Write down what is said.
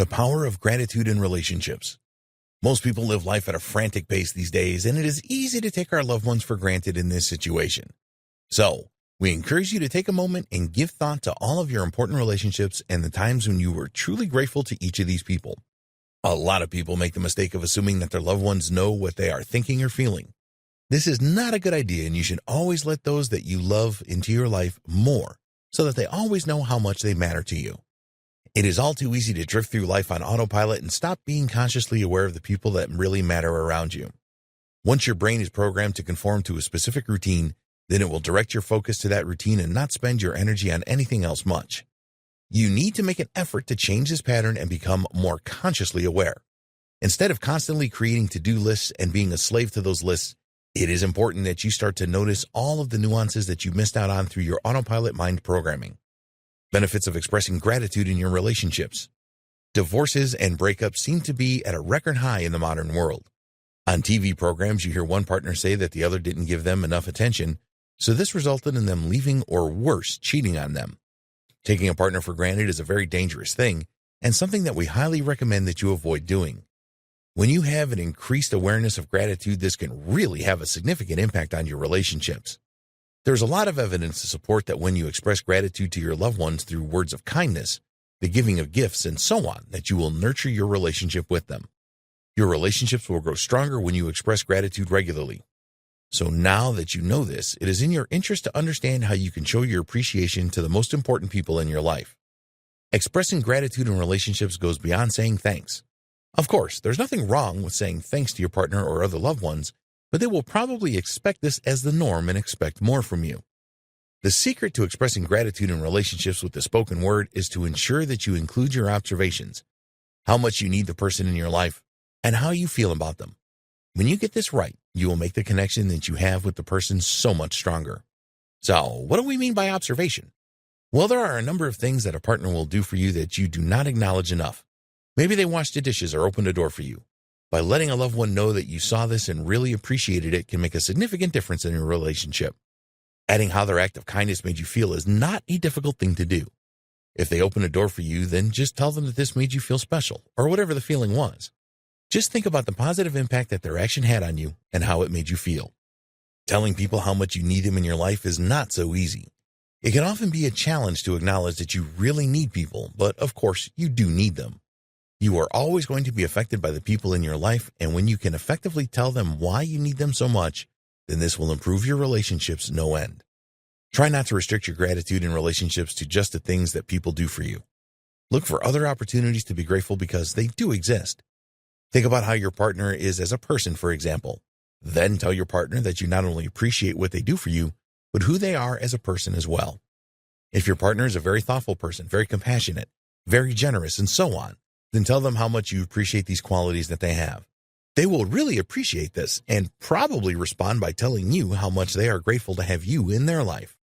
The power of gratitude in relationships. Most people live life at a frantic pace these days, and it is easy to take our loved ones for granted in this situation. So, we encourage you to take a moment and give thought to all of your important relationships and the times when you were truly grateful to each of these people. A lot of people make the mistake of assuming that their loved ones know what they are thinking or feeling. This is not a good idea, and you should always let those that you love into your life more, so that they always know how much they matter to you. It is all too easy to drift through life on autopilot and stop being consciously aware of the people that really matter around you. Once your brain is programmed to conform to a specific routine, then it will direct your focus to that routine and not spend your energy on anything else much. You need to make an effort to change this pattern and become more consciously aware. Instead of constantly creating to-do lists and being a slave to those lists, it is important that you start to notice all of the nuances that you missed out on through your autopilot mind programming. Benefits of expressing gratitude in your relationships. Divorces and breakups seem to be at a record high in the modern world. On TV programs, you hear one partner say that the other didn't give them enough attention, so this resulted in them leaving or worse, cheating on them. Taking a partner for granted is a very dangerous thing and something that we highly recommend that you avoid doing. When you have an increased awareness of gratitude, this can really have a significant impact on your relationships. There's a lot of evidence to support that when you express gratitude to your loved ones through words of kindness, the giving of gifts, and so on, that you will nurture your relationship with them. Your relationships will grow stronger when you express gratitude regularly. So now that you know this, it is in your interest to understand how you can show your appreciation to the most important people in your life. Expressing gratitude in relationships goes beyond saying thanks. Of course, there's nothing wrong with saying thanks to your partner or other loved ones, but they will probably expect this as the norm and expect more from you. The secret to expressing gratitude in relationships with the spoken word is to ensure that you include your observations, how much you need the person in your life, and how you feel about them. When you get this right, you will make the connection that you have with the person so much stronger. So, what do we mean by observation? Well, there are a number of things that a partner will do for you that you do not acknowledge enough. Maybe they washed the dishes or opened a door for you. By letting a loved one know that you saw this and really appreciated it can make a significant difference in your relationship. Adding how their act of kindness made you feel is not a difficult thing to do. If they open a door for you, then just tell them that this made you feel special, or whatever the feeling was. Just think about the positive impact that their action had on you and how it made you feel. Telling people how much you need them in your life is not so easy. It can often be a challenge to acknowledge that you really need people, but of course you do need them. You are always going to be affected by the people in your life, and when you can effectively tell them why you need them so much, then this will improve your relationships no end. Try not to restrict your gratitude in relationships to just the things that people do for you. Look for other opportunities to be grateful because they do exist. Think about how your partner is as a person, for example. Then tell your partner that you not only appreciate what they do for you, but who they are as a person as well. If your partner is a very thoughtful person, very compassionate, very generous, and so on, then tell them how much you appreciate these qualities that they have. They will really appreciate this and probably respond by telling you how much they are grateful to have you in their life.